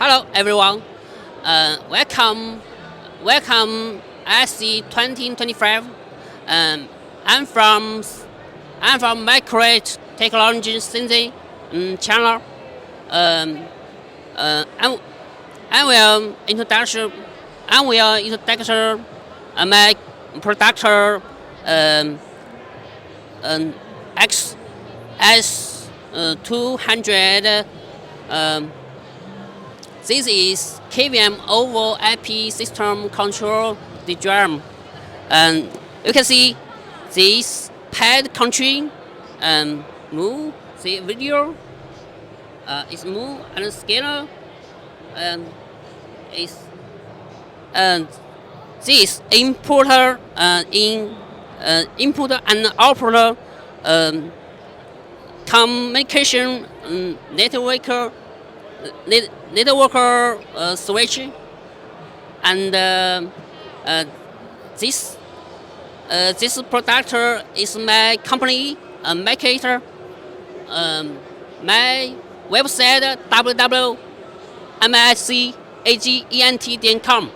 Hello everyone. Welcome ISE 2025. I'm from Micagent Technology Center channel. Um, I, I will introduction. My product XS 200. Um, This is KVM over IP system control the drum, and you can see this pad control move the video. It's move and scanner, and is and this importer in input and output communication network switch, and this product is my company Micagent. My website www.miscagent.com.